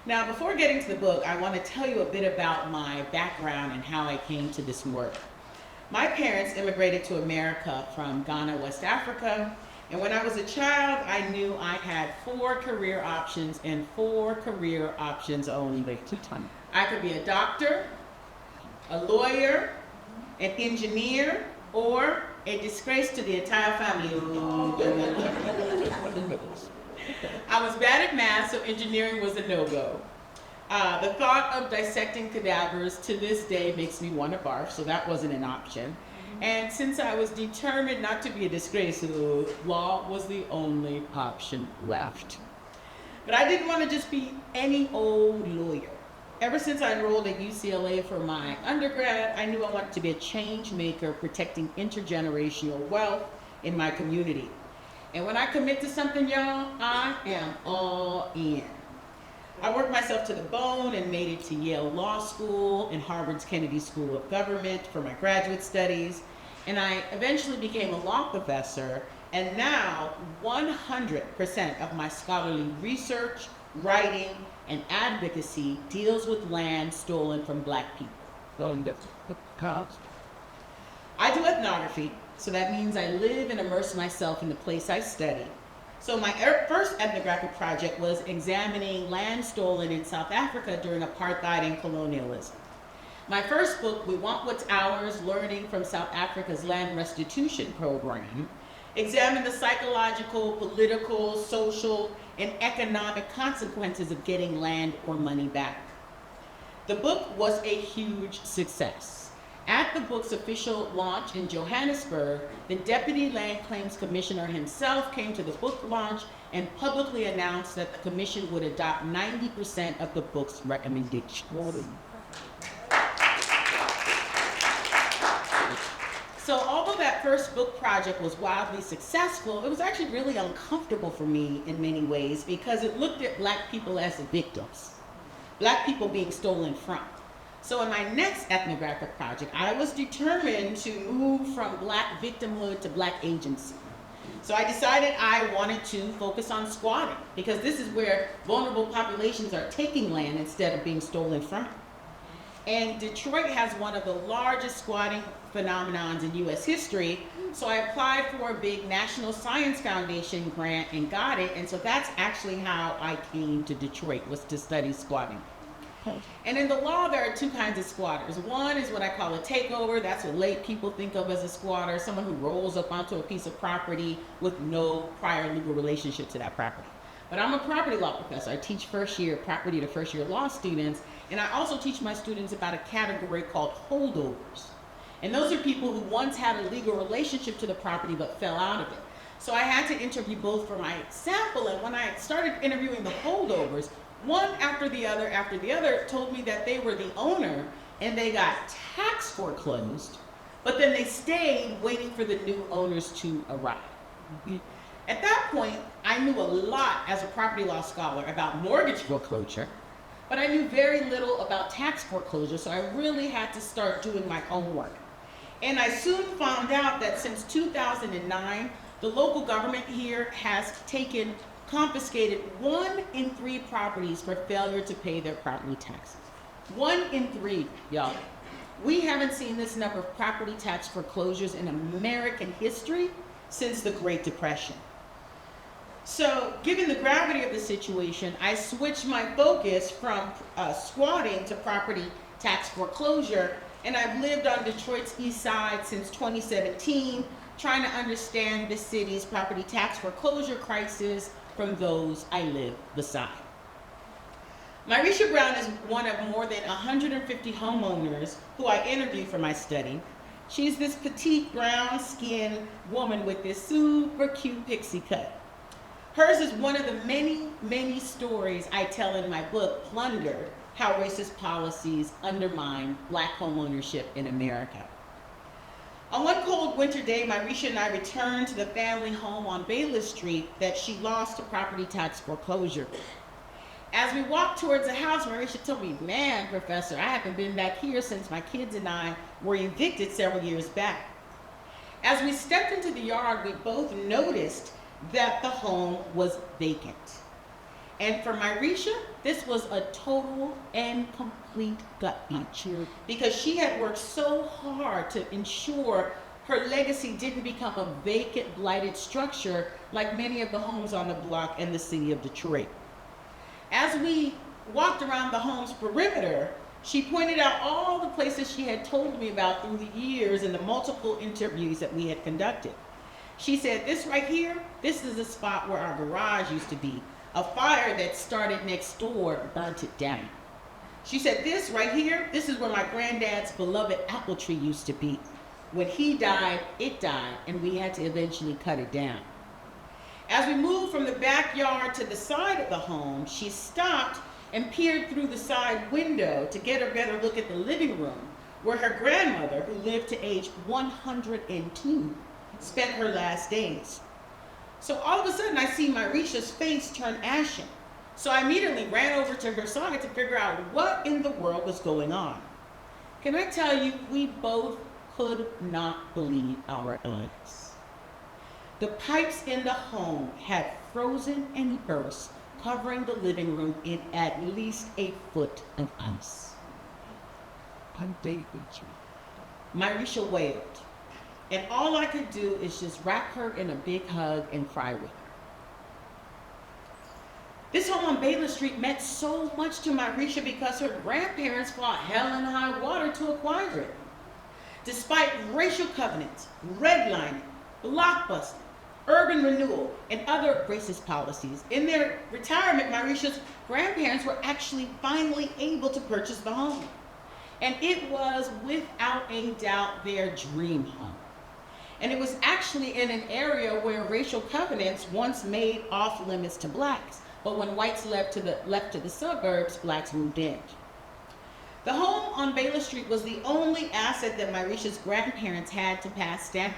Now, before getting to the book, I want to tell you a bit about my background and how I came to this work. My parents immigrated to America from Ghana, West Africa, and when I was a child, I knew I had 4 career options and 4 career options only. I could be a doctor, a lawyer, an engineer, or a disgrace to the entire family. I was bad at math, so engineering was a no-go. The thought of dissecting cadavers to this day makes me want to barf, so that wasn't an option. And since I was determined not to be a disgrace, law was the only option left. But I didn't want to just be any old lawyer. Ever since I enrolled at UCLA for my undergrad, I knew I wanted to be a change maker protecting intergenerational wealth in my community. And when I commit to something, y'all, I am all in. I worked myself to the bone and made it to Yale Law School and Harvard's Kennedy School of Government for my graduate studies. And I eventually became a law professor. And now 100% of my scholarly research, writing, and advocacy deals with land stolen from Black people. I do ethnography, so that means I live and immerse myself in the place I study. So my first ethnographic project was examining land stolen in South Africa during apartheid and colonialism. My first book, We Want What's Ours, Learning from South Africa's Land Restitution Program, examined the psychological, political, social, and economic consequences of getting land or money back. The book was a huge success. At the book's official launch in Johannesburg, the Deputy Land Claims Commissioner himself came to the book launch and publicly announced that the commission would adopt 90% of the book's recommendations. So although that first book project was wildly successful, it was actually really uncomfortable for me in many ways because it looked at Black people as the victims, Black people being stolen from. So in my next ethnographic project, I was determined to move from Black victimhood to Black agency. So I decided I wanted to focus on squatting because this is where vulnerable populations are taking land instead of being stolen from. And Detroit has one of the largest squatting phenomenons in US history, so I applied for a big National Science Foundation grant and got it, and so that's actually how I came to Detroit, was to study squatting. And in the law, there are 2 kinds of squatters. One is what I call a takeover. That's what lay people think of as a squatter, someone who rolls up onto a piece of property with no prior legal relationship to that property. But I'm a property law professor. I teach first-year property to first-year law students, and I also teach my students about a category called holdovers. And those are people who once had a legal relationship to the property but fell out of it. So I had to interview both for my sample, and when I started interviewing the holdovers, one after the other told me that they were the owner and they got tax foreclosed, but then they stayed waiting for the new owners to arrive. At that point, I knew a lot as a property law scholar about mortgage foreclosure, but I knew very little about tax foreclosure, so I really had to start doing my own work. And I soon found out that since 2009, the local government here has confiscated 1 in 3 properties for failure to pay their property taxes. 1 in 3, y'all. We haven't seen this number of property tax foreclosures in American history since the Great Depression. So, given the gravity of the situation, I switched my focus from squatting to property tax foreclosure, and I've lived on Detroit's east side since 2017, trying to understand the city's property tax foreclosure crisis from those I live beside. Myrisha Brown is one of more than 150 homeowners who I interviewed for my study. She's this petite brown-skinned woman with this super cute pixie cut. Hers is one of the many, many stories I tell in my book, Plundered, How Racist Policies Undermine Black Homeownership in America. On one cold winter day, Myrisha and I returned to the family home on Bayless Street that she lost to property tax foreclosure. As we walked towards the house, Myrisha told me, "Man, Professor, I haven't been back here since my kids and I were evicted several years back." As we stepped into the yard, we both noticed that the home was vacant. And for Myrisha, this was a total and complete gut punch because she had worked so hard to ensure her legacy didn't become a vacant, blighted structure like many of the homes on the block in the city of Detroit. As we walked around the home's perimeter, she pointed out all the places she had told me about through the years and the multiple interviews that we had conducted. She said, this right here, this is the spot where our garage used to be. A fire that started next door burnt it down. She said, this right here, this is where my granddad's beloved apple tree used to be. When he died, it died, and we had to eventually cut it down. As we moved from the backyard to the side of the home, she stopped and peered through the side window to get a better look at the living room, where her grandmother, who lived to age 102, spent her last days. So all of a sudden, I see Myrisha's face turn ashen. So I immediately ran over to her side to figure out what in the world was going on. Can I tell you, we both could not believe our eyes. The pipes in the home had frozen and burst, covering the living room in at least 8 foot of ice. Myrisha wailed, and all I could do is just wrap her in a big hug and cry with her. This home on Baylor Street meant so much to Myrisha because her grandparents fought hell and high water to acquire it. Despite racial covenants, redlining, blockbusting, urban renewal, and other racist policies, in their retirement, Myrisha's grandparents were actually finally able to purchase the home. And it was, without a doubt, their dream home. And it was actually in an area where racial covenants once made off limits to blacks, but when whites left to the suburbs, blacks moved in. The home on Baylor Street was the only asset that Myrisha's grandparents had to pass down.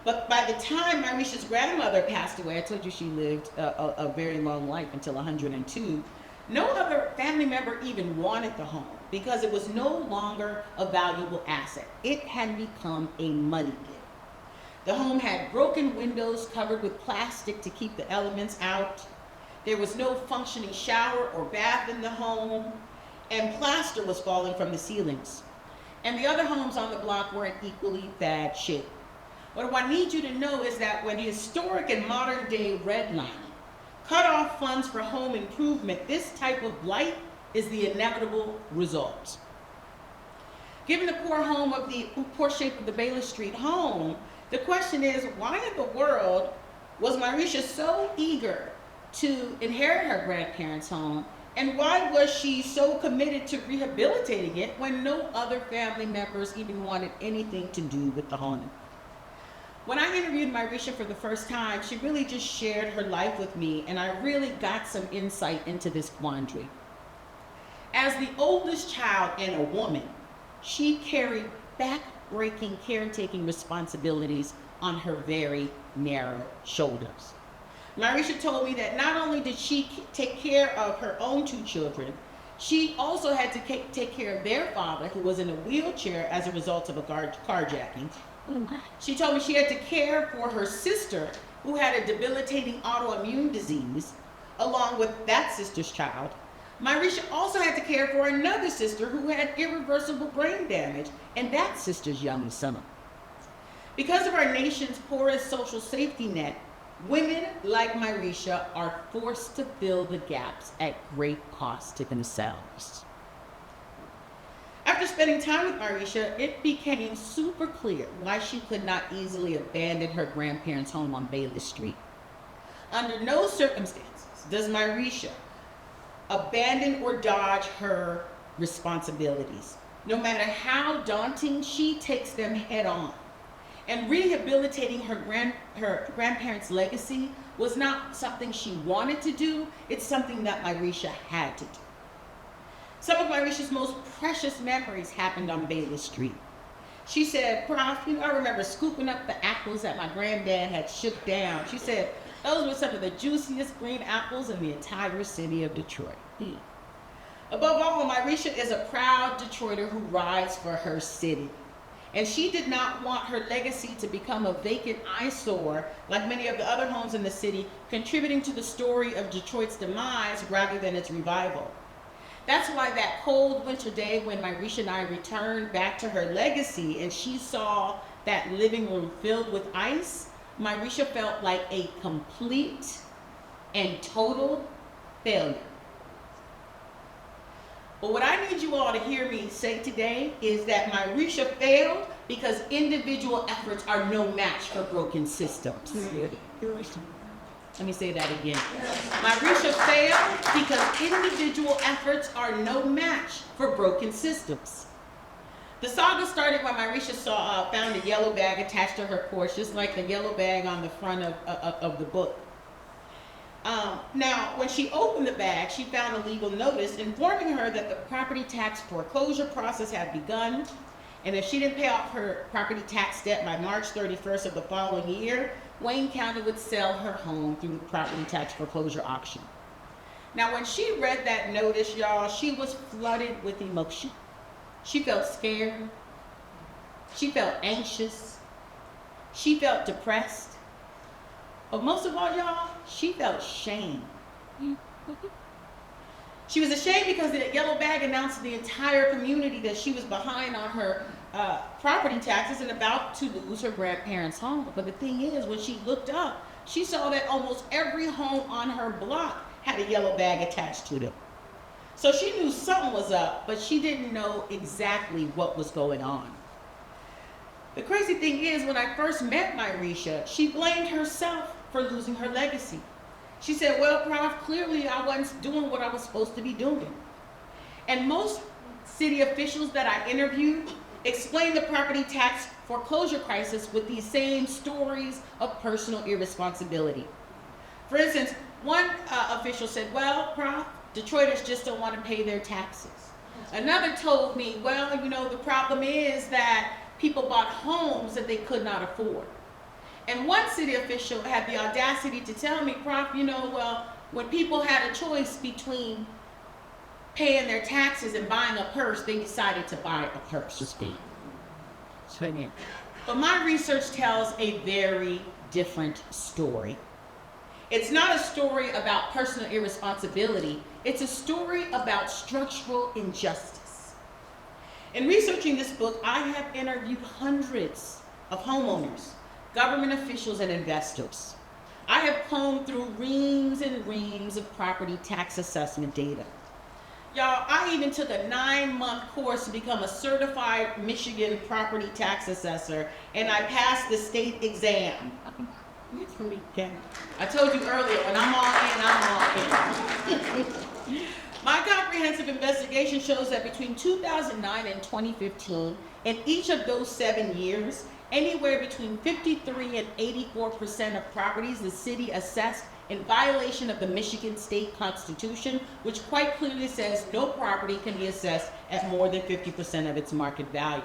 But by the time Myrisha's grandmother passed away, I told you she lived a very long life until 102, no other family member even wanted the home because it was no longer a valuable asset. It had become a money pit. The home had broken windows covered with plastic to keep the elements out. There was no functioning shower or bath in the home, and plaster was falling from the ceilings. And the other homes on the block were in equally bad shape. What I need you to know is that when historic and modern day redlining cut off funds for home improvement, this type of blight is the inevitable result. Given the poor shape of the Baylor Street home, the question is, why in the world was Myrisha so eager to inherit her grandparents' home, and why was she so committed to rehabilitating it when no other family members even wanted anything to do with the home? When I interviewed Myrisha for the first time, she really just shared her life with me, and I really got some insight into this quandary. As the oldest child and a woman, she carried back-breaking caretaking responsibilities on her very narrow shoulders. Myrisha told me that not only did she take care of her own 2 children, she also had to take care of their father, who was in a wheelchair as a result of a carjacking. She told me she had to care for her sister, who had a debilitating autoimmune disease, along with that sister's child. Myrisha also had to care for another sister who had irreversible brain damage, and that sister's youngest son. Because of our nation's poorest social safety net, women like Myrisha are forced to fill the gaps at great cost to themselves. After spending time with Myrisha, it became super clear why she could not easily abandon her grandparents' home on Baylor Street. Under no circumstances does Myrisha abandon or dodge her responsibilities. No matter how daunting, she takes them head on. And rehabilitating her grandparents' legacy was not something she wanted to do, it's something that Myrisha had to do. Some of Myrisha's most precious memories happened on Baylor Street. She said, Prof, I remember scooping up the apples that my granddad had shook down. She said, those were some of the juiciest green apples in the entire city of Detroit. Above all, Myrisha is a proud Detroiter who rides for her city. And she did not want her legacy to become a vacant eyesore like many of the other homes in the city, contributing to the story of Detroit's demise rather than its revival. That's why that cold winter day when Myrisha and I returned back to her legacy and she saw that living room filled with ice, Myrisha felt like a complete and total failure. But what I need you all to hear me say today is that Myrisha failed because individual efforts are no match for broken systems. Let me say that again. Myrisha failed because individual efforts are no match for broken systems. The saga started when Myrisha found a yellow bag attached to her porch, just like the yellow bag on the front of the book. Now, when she opened the bag, she found a legal notice informing her that the property tax foreclosure process had begun, and if she didn't pay off her property tax debt by March 31st of the following year, Wayne County would sell her home through the property tax foreclosure auction. Now, when she read that notice, y'all, she was flooded with emotion. She felt scared. She felt anxious. She felt depressed. But most of all, y'all, she felt shame. She was ashamed because the yellow bag announced to the entire community that she was behind on her property taxes and about to lose her grandparents' home. But the thing is, when she looked up, she saw that almost every home on her block had a yellow bag attached to them. So she knew something was up, but she didn't know exactly what was going on. The crazy thing is, when I first met Myrisha, she blamed herself for losing her legacy. She said, well, Prof, clearly I wasn't doing what I was supposed to be doing. And most city officials that I interviewed explained the property tax foreclosure crisis with these same stories of personal irresponsibility. For instance, one official said, well, Prof, Detroiters just don't want to pay their taxes. Another told me, well, you know, the problem is that people bought homes that they could not afford. And one city official had the audacity to tell me, Prof, you know, well, when people had a choice between paying their taxes and buying a purse, they decided to buy a purse. But my research tells a very different story. It's not a story about personal irresponsibility. It's a story about structural injustice. In researching this book, I have interviewed hundreds of homeowners, government officials, and investors. I have combed through reams and reams of property tax assessment data. Y'all, I even took a 9-month course to become a certified Michigan property tax assessor, and I passed the state exam. I told you earlier, when I'm all in, I'm all in. My comprehensive investigation shows that between 2009 and 2015, in each of those 7 years, anywhere between 53 and 84% of properties the city assessed in violation of the Michigan State Constitution, which quite clearly says no property can be assessed at more than 50% of its market value.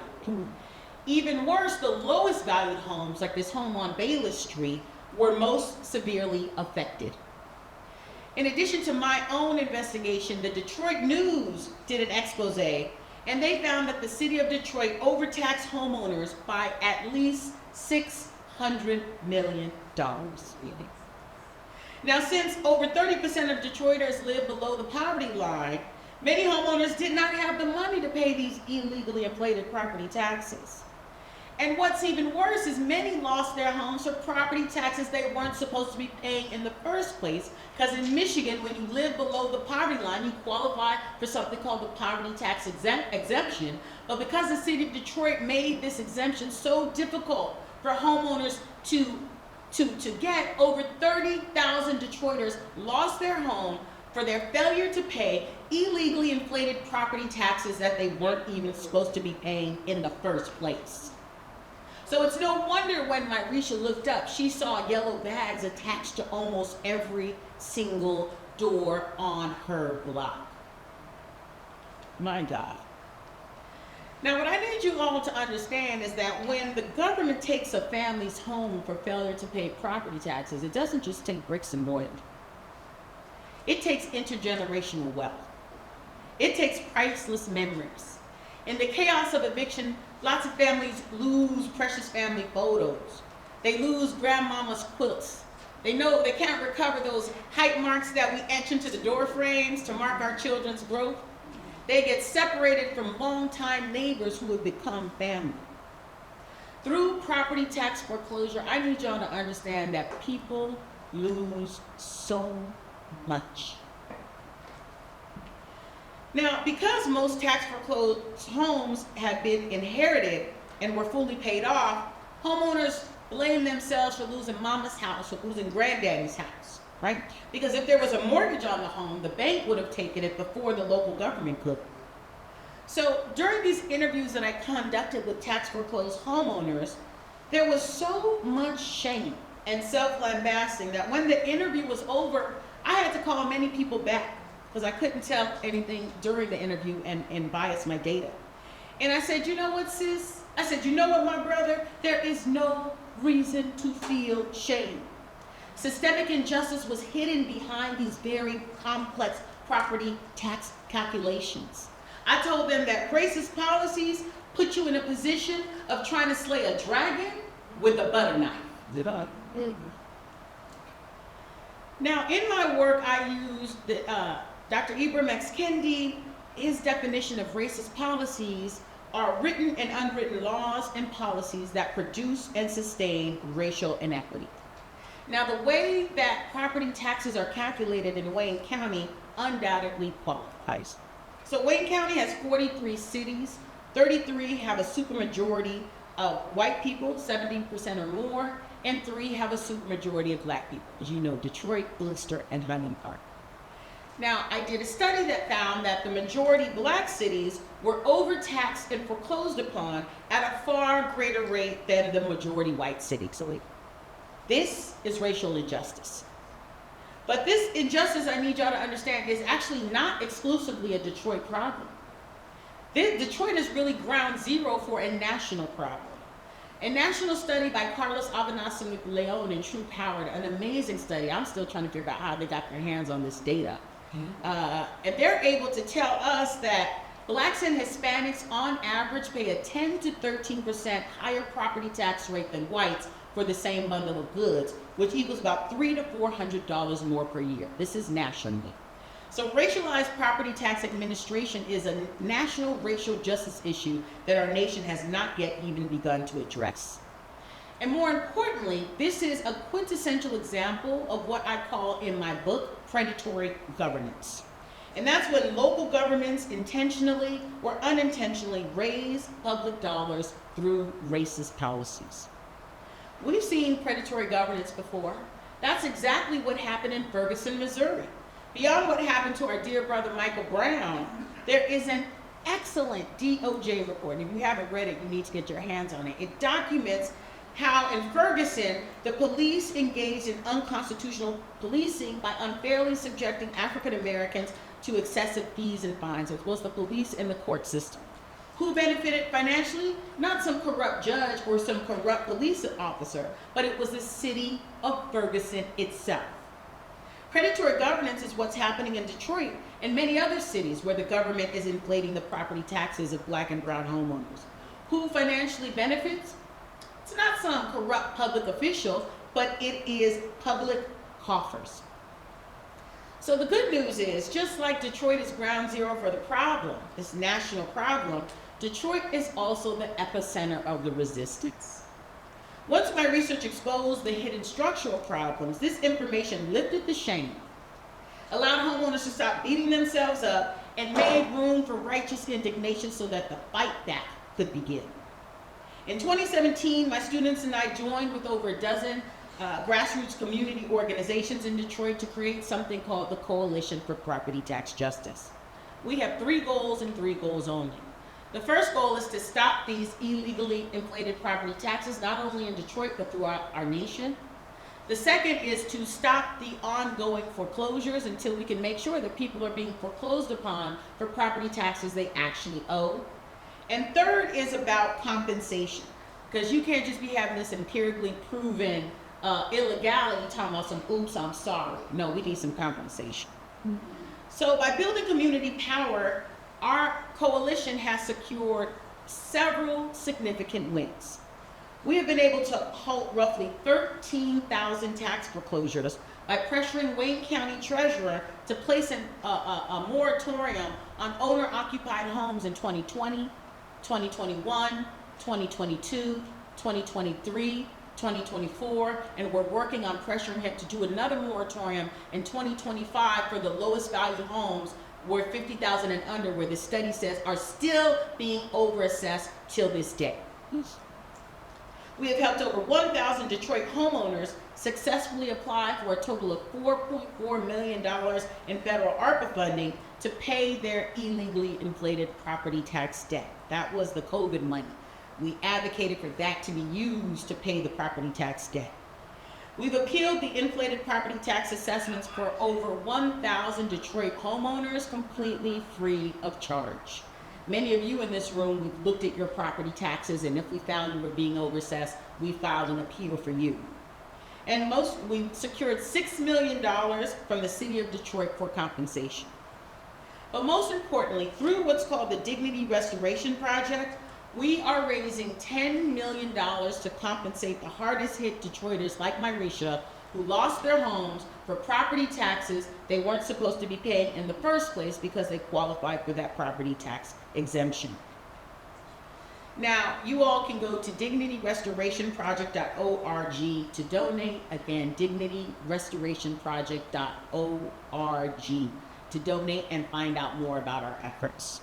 Even worse, the lowest valued homes, like this home on Bayless Street, were most severely affected. In addition to my own investigation, the Detroit News did an expose, and they found that the city of Detroit overtaxed homeowners by at least $600 million. Now, since over 30% of Detroiters live below the poverty line, many homeowners did not have the money to pay these illegally inflated property taxes. And what's even worse is many lost their homes for property taxes they weren't supposed to be paying in the first place, because in Michigan, when you live below the poverty line, you qualify for something called the poverty tax exemption. But because the city of Detroit made this exemption so difficult for homeowners to get, over 30,000 Detroiters lost their home for their failure to pay illegally inflated property taxes that they weren't even supposed to be paying in the first place. So it's no wonder when Myrisha looked up, she saw yellow bags attached to almost every single door on her block. My God. Now, what I need you all to understand is that when the government takes a family's home for failure to pay property taxes, it doesn't just take bricks and mortar. It takes intergenerational wealth. It takes priceless memories. In the chaos of eviction, Lots of families lose precious family photos. They lose grandmama's quilts. They know they can't recover those height marks that we etch into the door frames to mark our children's growth. They get separated from longtime neighbors who have become family. Through property tax foreclosure, I need y'all to understand that people lose so much. Now, because most tax foreclosed homes have been inherited and were fully paid off, homeowners blame themselves for losing mama's house or losing granddaddy's house, right? Because if there was a mortgage on the home, the bank would have taken it before the local government could. So during these interviews that I conducted with tax foreclosed homeowners, there was so much shame and self-lambasting that when the interview was over, I had to call many people back because I couldn't tell anything during the interview and bias my data. And I said, you know what, sis? I said, you know what, my brother? There is no reason to feel shame. Systemic injustice was hidden behind these very complex property tax calculations. I told them that racist policies put you in a position of trying to slay a dragon with a butter knife. Did I? Now, in my work, I used Dr. Ibram X. Kendi. His definition of racist policies are written and unwritten laws and policies that produce and sustain racial inequity. Now, the way that property taxes are calculated in Wayne County undoubtedly qualifies. So Wayne County has 43 cities, 33 have a supermajority of white people, 70% or more, and 3 have a supermajority of black people. As you know, Detroit, Pulitzer, and Huntington Park. Now, I did a study that found that the majority black cities were overtaxed and foreclosed upon at a far greater rate than the majority white cities. So this is racial injustice. But this injustice, I need y'all to understand, is actually not exclusively a Detroit problem. Detroit is really ground zero for a national problem. A national study by Carlos Leon and Troop Howard, an amazing study. I'm still trying to figure out how they got their hands on this data. And they're able to tell us that blacks and Hispanics on average pay a 10 to 13% higher property tax rate than whites for the same bundle of goods, which equals about $300 to $400 more per year. This is nationally. So racialized property tax administration is a national racial justice issue that our nation has not yet even begun to address. And more importantly, this is a quintessential example of what I call in my book, predatory governance. And that's when local governments intentionally or unintentionally raise public dollars through racist policies. We've seen predatory governance before. That's exactly what happened in Ferguson, Missouri. Beyond what happened to our dear brother Michael Brown, there is an excellent DOJ report. If you haven't read it, you need to get your hands on it. It documents how in Ferguson, the police engaged in unconstitutional policing by unfairly subjecting African Americans to excessive fees and fines. It was the police and the court system. Who benefited financially? Not some corrupt judge or some corrupt police officer, but it was the city of Ferguson itself. Predatory governance is what's happening in Detroit and many other cities where the government is inflating the property taxes of black and brown homeowners. Who financially benefits? It's not some corrupt public official, but it is public coffers. So the good news is, just like Detroit is ground zero for the problem, this national problem, Detroit is also the epicenter of the resistance. Once my research exposed the hidden structural problems, this information lifted the shame, allowed homeowners to stop beating themselves up, and made room for righteous indignation so that the fight back could begin. In 2017, my students and I joined with over a dozen grassroots community organizations in Detroit to create something called the Coalition for Property Tax Justice. We have 3 goals and 3 goals only. The first goal is to stop these illegally inflated property taxes, not only in Detroit, but throughout our nation. The second is to stop the ongoing foreclosures until we can make sure that people are being foreclosed upon for property taxes they actually owe. And third is about compensation, because you can't just be having this empirically proven illegality talking about some oops, I'm sorry. No, we need some compensation. So by building community power, our coalition has secured several significant wins. We have been able to halt roughly 13,000 tax foreclosures by pressuring Wayne County Treasurer to place a moratorium on owner-occupied homes in 2020, 2021, 2022, 2023, 2024, and we're working on pressuring him to do another moratorium in 2025 for the lowest value homes worth 50,000 and under, where the study says are still being overassessed till this day. We have helped over 1,000 Detroit homeowners successfully apply for a total of $4.4 million in federal ARPA funding to pay their illegally inflated property tax debt. That was the COVID money. We advocated for that to be used to pay the property tax debt. We've appealed the inflated property tax assessments for over 1,000 Detroit homeowners completely free of charge. Many of you in this room, we've looked at your property taxes, and if we found you were being overassessed, we filed an appeal for you. And we secured $6 million from the city of Detroit for compensation. But most importantly, through what's called the Dignity Restoration Project, we are raising $10 million to compensate the hardest hit Detroiters like Myrisha, who lost their homes for property taxes they weren't supposed to be paying in the first place because they qualified for that property tax exemption. Now, you all can go to dignityrestorationproject.org to donate. Again, dignityrestorationproject.org to donate and find out more about our efforts.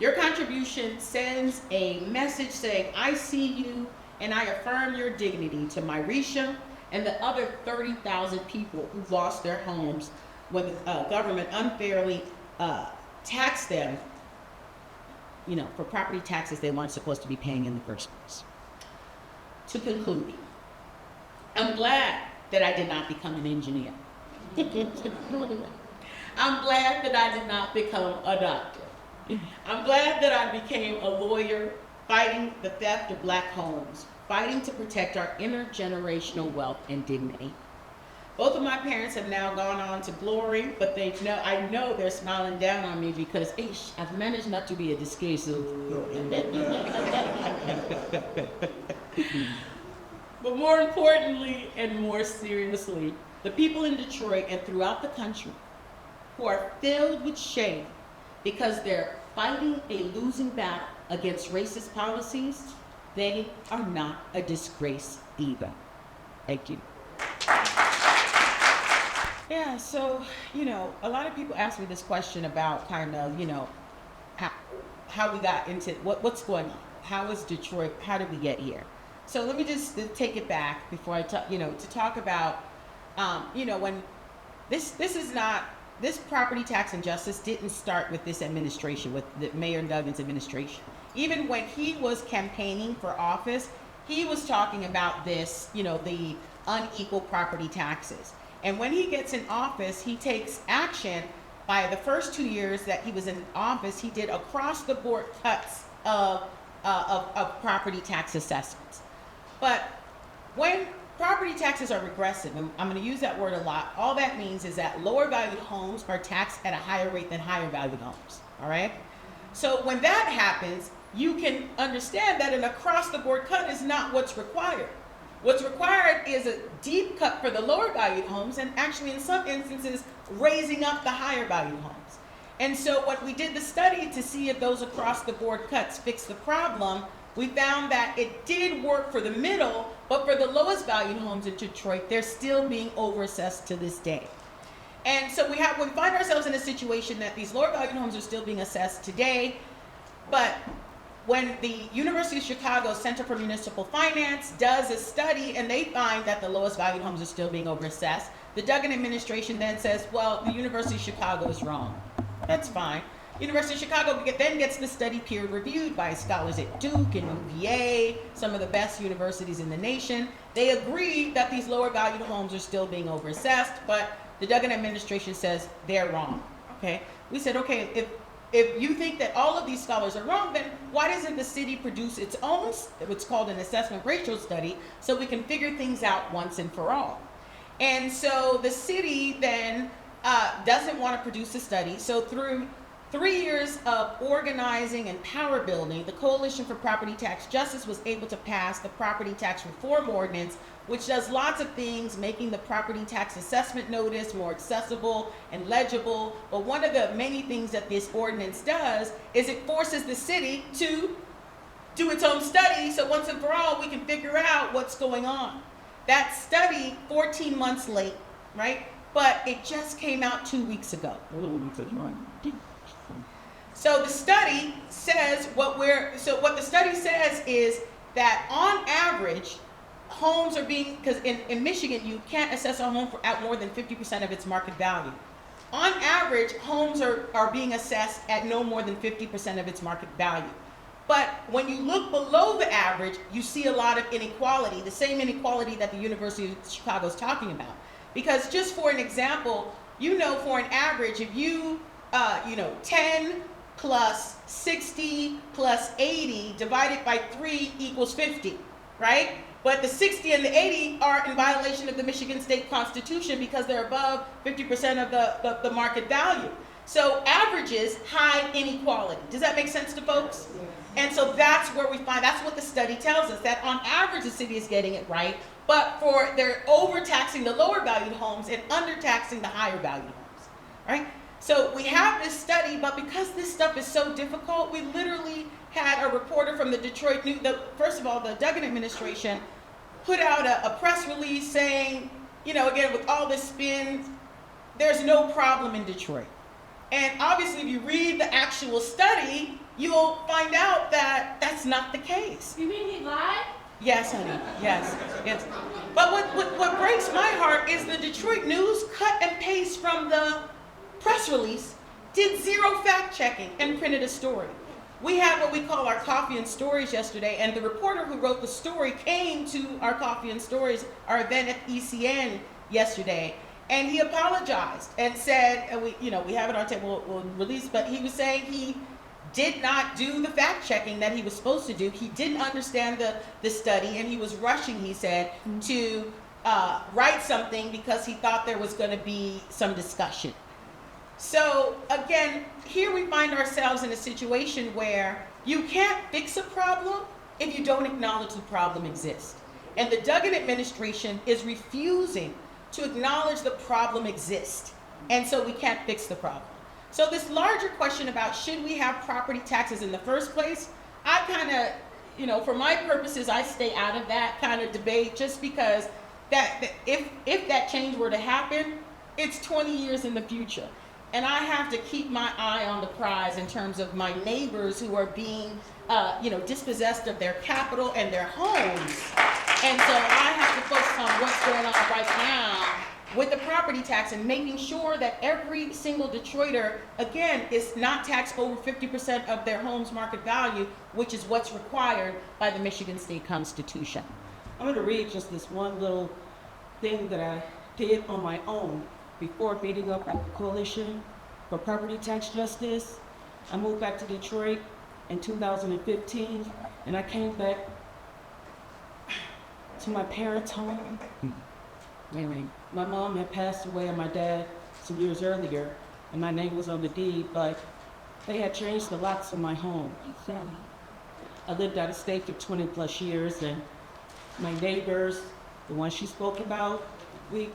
Your contribution sends a message saying, I see you and I affirm your dignity to Myrisha and the other 30,000 people who lost their homes when the government unfairly taxed them, for property taxes they weren't supposed to be paying in the first place. To conclude, I'm glad that I did not become an engineer. I'm glad that I did not become a doctor. I'm glad that I became a lawyer fighting the theft of Black homes, fighting to protect our intergenerational wealth and dignity. Both of my parents have now gone on to glory, but I know they're smiling down on me because I've managed not to be a disgrace. But more importantly and more seriously, the people in Detroit and throughout the country who are filled with shame because they're fighting a losing battle against racist policies, they are not a disgrace either. Thank you. Yeah, so, a lot of people ask me this question about kind of, how we got into, what's going on? How is Detroit, how did we get here? So let me just take it back before I talk, to talk about, when this property tax injustice didn't start with this administration, with the Mayor Duggan's administration. Even when he was campaigning for office, he was talking about this, the unequal property taxes. And when he gets in office, he takes action. By the first 2 years that he was in office, he did across the board cuts of property tax assessments. But when property taxes are regressive, and I'm going to use that word a lot, all that means is that lower valued homes are taxed at a higher rate than higher valued homes, all right? So when that happens, you can understand that an across the board cut is not what's required. What's required is a deep cut for the lower valued homes, and actually in some instances, raising up the higher valued homes. And so when we did the study to see if those across the board cuts fix the problem, we found that it did work for the middle, but for the lowest valued homes in Detroit, they're still being overassessed to this day. And so we find ourselves in a situation that these lower valued homes are still being assessed today, but when the University of Chicago Center for Municipal Finance does a study and they find that the lowest valued homes are still being overassessed, the Duggan administration then says, well, the University of Chicago is wrong. That's fine. University of Chicago then gets the study peer reviewed by scholars at Duke and UVA, some of the best universities in the nation. They agree that these lower valued homes are still being overassessed, but the Duggan administration says they're wrong. Okay? We said, okay, if you think that all of these scholars are wrong, then why doesn't the city produce its own, what's called an assessment ratio study, so we can figure things out once and for all? And so the city then doesn't want to produce a study. So through 3 years of organizing and power building, the Coalition for Property Tax Justice was able to pass the Property Tax Reform Ordinance, which does lots of things, making the property tax assessment notice more accessible and legible. But one of the many things that this ordinance does is it forces the city to do its own study, so once and for all we can figure out what's going on. That study, 14 months late, right? But it just came out 2 weeks ago. So the study says what the study says is that on average, homes are being, because in Michigan, you can't assess a home at more than 50% of its market value. On average, homes are being assessed at no more than 50% of its market value. But when you look below the average, you see a lot of inequality, the same inequality that the University of Chicago is talking about. Because just for an example, for an average, if 10 plus 60 plus 80 divided by 3 equals 50, right? But the 60 and the 80 are in violation of the Michigan State Constitution because they're above 50% of the market value. So averages high inequality. Does that make sense to folks? And so that's where we find, that's what the study tells us, that on average the city is getting it right, but they're overtaxing the lower valued homes and undertaxing the higher valued homes, right? So we have this study, but because this stuff is so difficult, we literally had a reporter from the Detroit News, first of all, the Duggan administration put out a press release saying, again, with all this spin, there's no problem in Detroit. And obviously, if you read the actual study, you'll find out that that's not the case. You mean he lied? Yes, honey. Yes. But what breaks my heart is the Detroit News cut and paste from the press release, did zero fact checking, and printed a story. We had what we call our Coffee and Stories yesterday, and the reporter who wrote the story came to our Coffee and Stories, our event at ECN yesterday, and he apologized and said, and we have it on table, we'll release, but he was saying he did not do the fact checking that he was supposed to do. He didn't understand the study, and he was rushing, he said, to write something because he thought there was going to be some discussion. So again, here we find ourselves in a situation where you can't fix a problem if you don't acknowledge the problem exists. And the Duggan administration is refusing to acknowledge the problem exists. And so we can't fix the problem. So this larger question about should we have property taxes in the first place, I kind of, for my purposes, I stay out of that kind of debate just because that if that change were to happen, it's 20 years in the future. And I have to keep my eye on the prize in terms of my neighbors who are being, dispossessed of their capital and their homes. And so I have to focus on what's going on right now with the property tax and making sure that every single Detroiter, again, is not taxed over 50% of their home's market value, which is what's required by the Michigan State Constitution. I'm going to read just this one little thing that I did on my own before meeting up with the Coalition for Property Tax Justice. I moved back to Detroit in 2015, and I came back to my parents' home. My mom had passed away and my dad some years earlier, and my name was on the deed, but they had changed the locks of my home. I lived out of state for 20 plus years, and my neighbors, the ones she spoke about, we're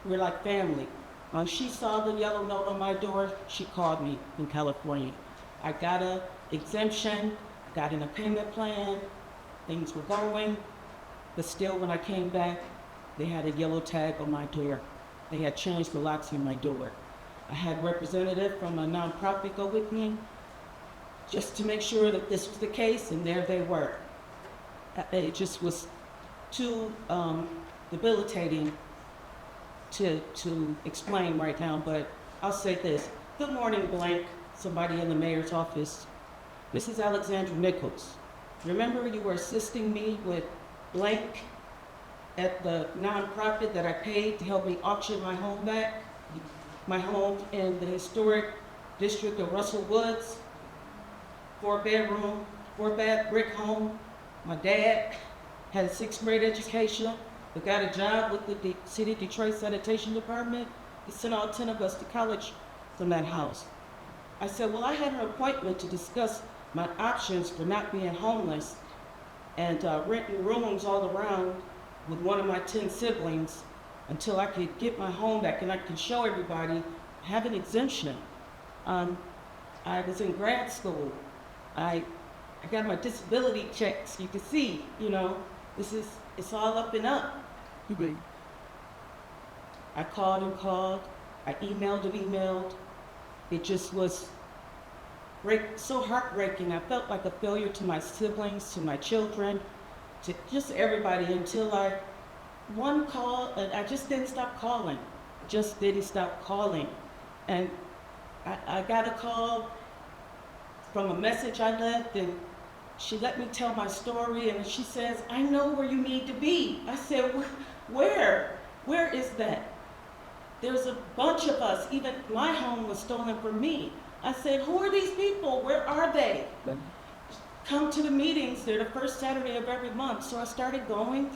like family. When she saw the yellow note on my door, she called me in California. I got an exemption, got in a payment plan, things were going, but still when I came back, they had a yellow tag on my door. They had changed the locks on my door. I had a representative from a nonprofit go with me just to make sure that this was the case, and there they were. It just was too debilitating to explain right now, but I'll say this. Good morning, blank, somebody in the mayor's office. Mrs. Alexandra Nichols, remember you were assisting me with blank at the nonprofit that I paid to help me auction my home back? My home in the historic district of Russell Woods, 4-bedroom, 4-bath brick home. My dad had a 6th grade education. We got a job with the City of Detroit Sanitation Department. He sent all 10 of us to college from that house. I said, well, I had an appointment to discuss my options for not being homeless and renting rooms all around with one of my 10 siblings until I could get my home back and I could show everybody I have an exemption. I was in grad school. I got my disability checks. You can see, it's all up and up. I called and called. I emailed and emailed. It just was so heartbreaking. I felt like a failure to my siblings, to my children, to just everybody until one call, and I just didn't stop calling. And I got a call from a message I left, and she let me tell my story, and she says, I know where you need to be. I said, where? Where is that? There's a bunch of us. Even my home was stolen from me. I said, who are these people? Where are they? Come to the meetings. They're the first Saturday of every month. So I started going,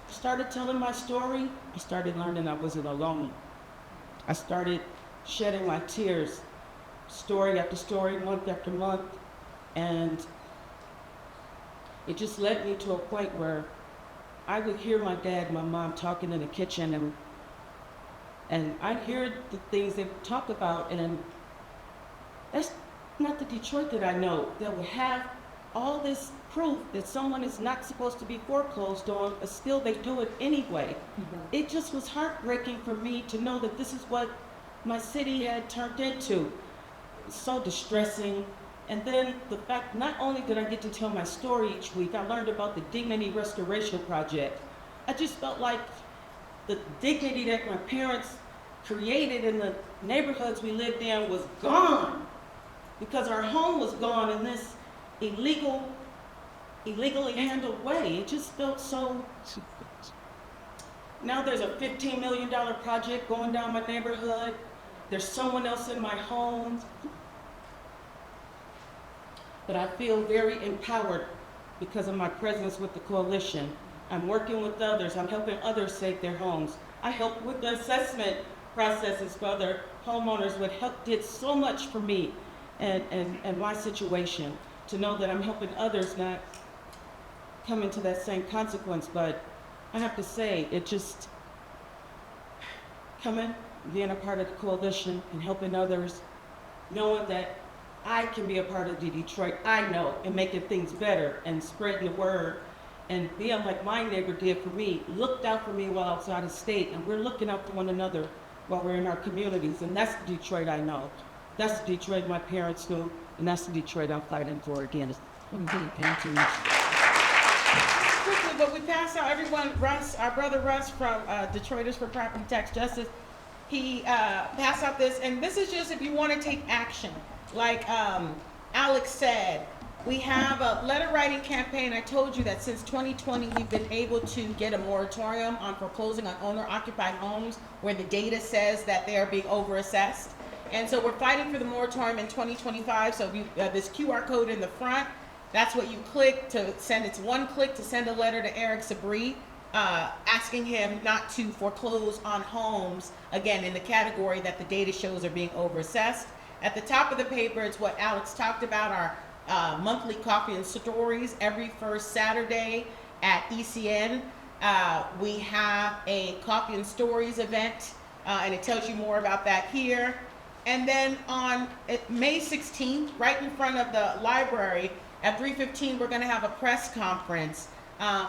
started telling my story. I started learning I wasn't alone. I started shedding my tears, story after story, month after month. And it just led me to a point where I would hear my dad and my mom talking in the kitchen, and I'd hear the things they talk about, and that's not the Detroit that I know, that would have all this proof that someone is not supposed to be foreclosed on, but still they do it anyway. Mm-hmm. It just was heartbreaking for me to know that this is what my city had turned into. It's so distressing. And then the fact, not only did I get to tell my story each week, I learned about the Dignity Restoration Project. I just felt like the dignity that my parents created in the neighborhoods we lived in was gone, because our home was gone in this illegally handled way. It just felt so. Now there's a $15 million project going down my neighborhood. There's someone else in my home. But I feel very empowered because of my presence with the coalition. I'm working with others. I'm helping others save their homes. I helped with the assessment processes for other homeowners, which did so much for me and my situation, to know that I'm helping others not come into that same consequence. But I have to say, it just being a part of the coalition and helping others, knowing that I can be a part of the Detroit I know, and making things better and spreading the word, and being like my neighbor did for me, looked out for me while I was out of state, and we're looking out for one another while we're in our communities. And that's the Detroit I know. That's the Detroit my parents knew, and that's the Detroit I'm fighting for again. Thank you. Quickly, but we passed out everyone. Russ, our brother Russ from Detroiters for Property Tax Justice, he passed out this, and this is just if you want to take action. Like Alex said, we have a letter writing campaign. I told you that since 2020, we've been able to get a moratorium on foreclosing on owner-occupied homes where the data says that they are being overassessed. And so we're fighting for the moratorium in 2025. So this QR code in the front, that's what you click to send. It's one click to send a letter to Eric Sabri, asking him not to foreclose on homes, again, in the category that the data shows are being overassessed. At the top of the paper, it's what Alex talked about, our monthly coffee and stories every first Saturday at ECN. We have a coffee and stories event, and it tells you more about that here. And then on May 16th, right in front of the library, at 3:15, we're going to have a press conference.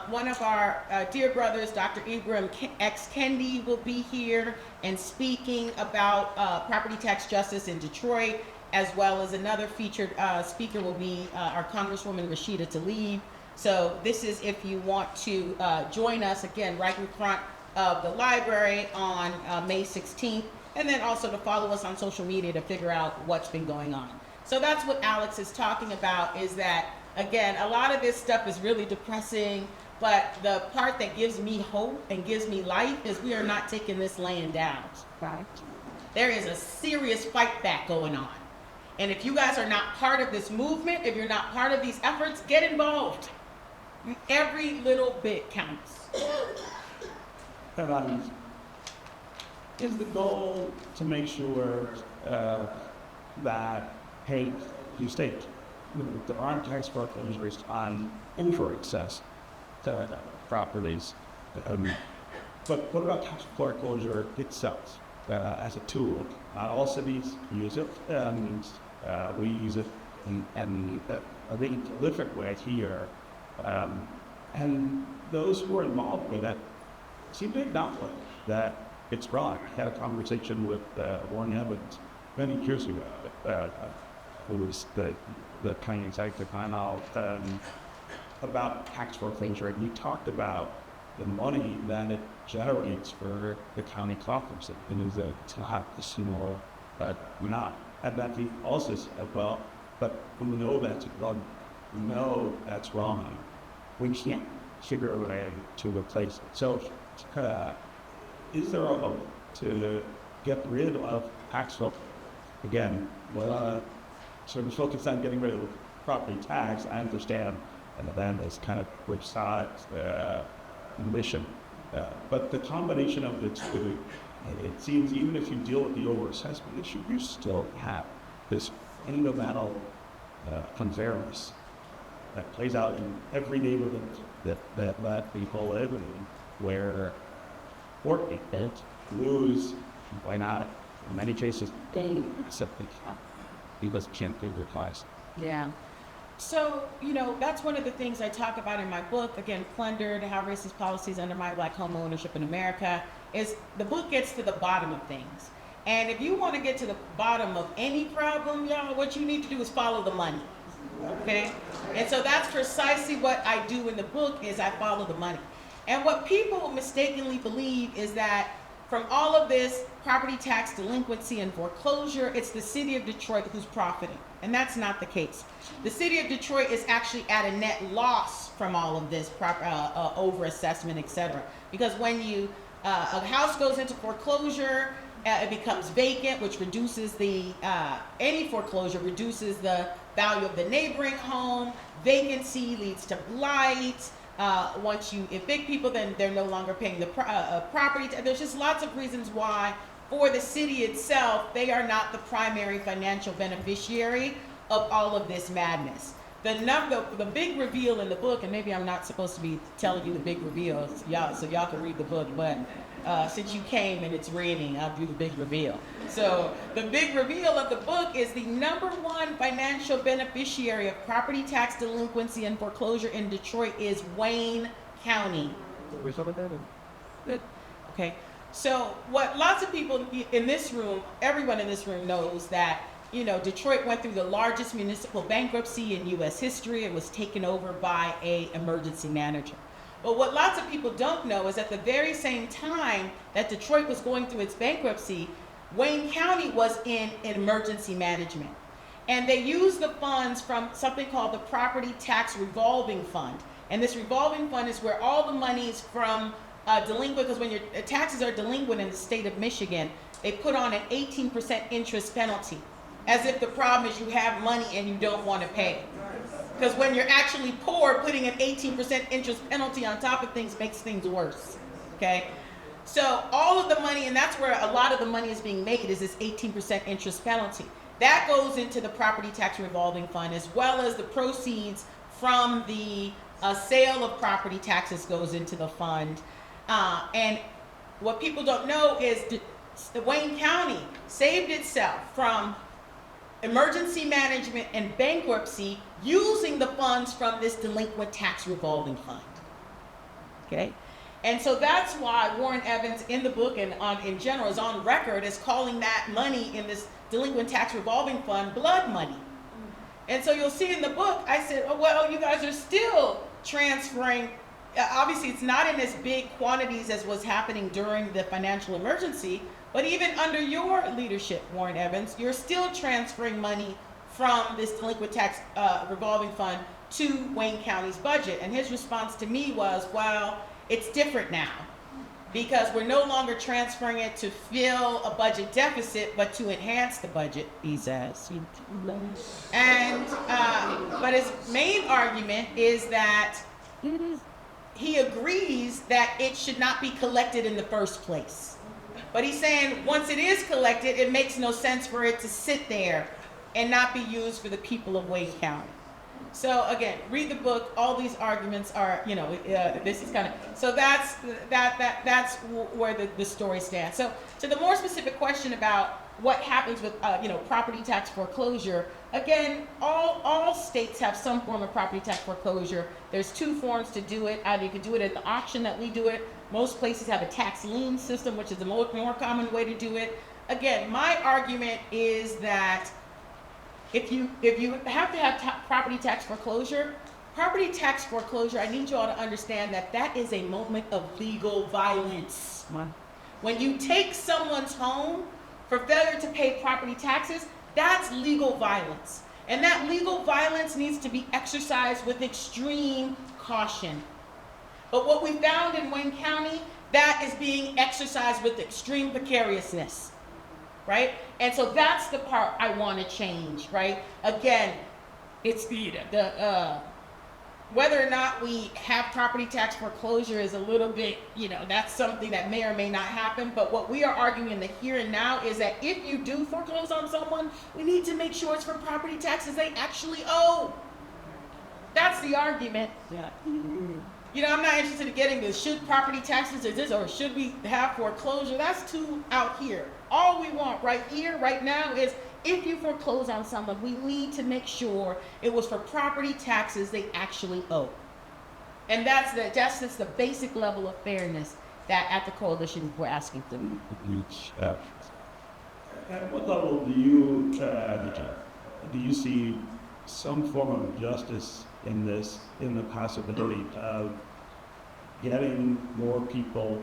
One of our dear brothers, Dr. Ibram X. Kendi, will be here and speaking about property tax justice in Detroit, as well as another featured speaker will be our Congresswoman Rashida Tlaib. So this is if you want to join us, again, right in front of the library on May 16th, and then also to follow us on social media to figure out what's been going on. So that's what Alex is talking about, is that, again, a lot of this stuff is really depressing, but the part that gives me hope and gives me life is we are not taking this laying down. Right. There is a serious fight back going on. And if you guys are not part of this movement, if you're not part of these efforts, get involved. Every little bit counts. Is the goal to make sure that pay the state. There aren't tax foreclosures on over excess properties. But what about tax foreclosure itself as a tool? Not all cities use it, and we use it in a really prolific way here. And those who are involved with it seem to acknowledge that it's wrong. I had a conversation with Warren Evans many years ago, who was the county executive panel, about tax foreclosure, and he talked about the money that it generates for the county coffers. It is a small, but not. And that he also said, well, but we know that's wrong. We know that's wrong. We can't figure a way to replace it. So, is there a hope to get rid of tax foreclosure? Again, sort of focus on getting rid of property tax. I understand, and that is kind of which side's mission. But the combination of the two, it seems even if you deal with the over-assessment issue, you still have this fundamental unfairness that plays out in every neighborhood that people live in, where poor people lose. Why not? In many cases, they simply can't, because can't be replaced. Yeah. So, that's one of the things I talk about in my book, again, Plundered, How Racist Policies Undermine Black Homeownership in America, is the book gets to the bottom of things. And if you want to get to the bottom of any problem, y'all, what you need to do is follow the money, okay? And so that's precisely what I do in the book, is I follow the money. And what people mistakenly believe is that from all of this property tax delinquency and foreclosure, it's the city of Detroit who's profiting. And that's not the case. The city of Detroit is actually at a net loss from all of this over-assessment, et cetera. Because when a house goes into foreclosure, it becomes vacant, which reduces any foreclosure reduces the value of the neighboring home. Vacancy leads to blight. Once you evict people, then they're no longer paying the property. There's just lots of reasons why, for the city itself, they are not the primary financial beneficiary of all of this madness. The big reveal in the book, and maybe I'm not supposed to be telling you the big reveal, so y'all can read the book, but since you came and it's raining, I'll do the big reveal. So the big reveal of the book is the #1 financial beneficiary of property tax delinquency and foreclosure in Detroit is Wayne County. Okay. So what lots of people in this room, everyone in this room knows that, Detroit went through the largest municipal bankruptcy in U.S. history. It was taken over by an emergency manager. But what lots of people don't know is at the very same time that Detroit was going through its bankruptcy, Wayne County was in emergency management. And they used the funds from something called the Property Tax Revolving Fund. And this revolving fund is where all the monies from delinquent, because when your taxes are delinquent in the state of Michigan, they put on an 18% interest penalty, as if the problem is you have money and you don't want to pay. Because when you're actually poor, putting an 18% interest penalty on top of things makes things worse, okay? So all of the money, and that's where a lot of the money is being made, is this 18% interest penalty. That goes into the Property Tax Revolving Fund, as well as the proceeds from the sale of property taxes goes into the fund. And what people don't know is the Wayne County saved itself from emergency management and bankruptcy using the funds from this delinquent tax revolving fund. Okay? And so that's why Warren Evans in the book and in general is on record as calling that money in this delinquent tax revolving fund blood money. And so you'll see in the book, I said, oh, well, you guys are still transferring. Obviously, it's not in as big quantities as was happening during the financial emergency, but even under your leadership, Warren Evans, you're still transferring money from this delinquent tax revolving fund to Wayne County's budget. And his response to me was, well, it's different now, because we're no longer transferring it to fill a budget deficit, but to enhance the budget, he says. And, but his main argument is that he agrees that it should not be collected in the first place. But he's saying once it is collected, it makes no sense for it to sit there and not be used for the people of Wayne County. So again, read the book. All these arguments are, this is kind of, so that's where the story stands. So to the more specific question about what happens with, property tax foreclosure, again, all states have some form of property tax foreclosure. There's two forms to do it. Either you can do it at the auction that we do it. Most places have a tax lien system, which is the more common way to do it. Again, my argument is that if you have to have property tax foreclosure, I need you all to understand that is a moment of legal violence. When you take someone's home for failure to pay property taxes, that's legal violence. And that legal violence needs to be exercised with extreme caution. But what we found in Wayne County, that is being exercised with extreme precariousness. Right? And so that's the part I want to change, right? Again, it's whether or not we have property tax foreclosure is a little bit, that's something that may or may not happen. But what we are arguing in the here and now is that if you do foreclose on someone, we need to make sure it's for property taxes they actually owe. That's the argument. Yeah. I'm not interested in getting the should property taxes is this or should we have foreclosure. That's too out here. All we want right here, right now is if you foreclose on someone, we need to make sure it was for property taxes they actually owe. And that's just the basic level of fairness that at the coalition we're asking for. At what level do you see some form of justice in this, in the possibility of getting more people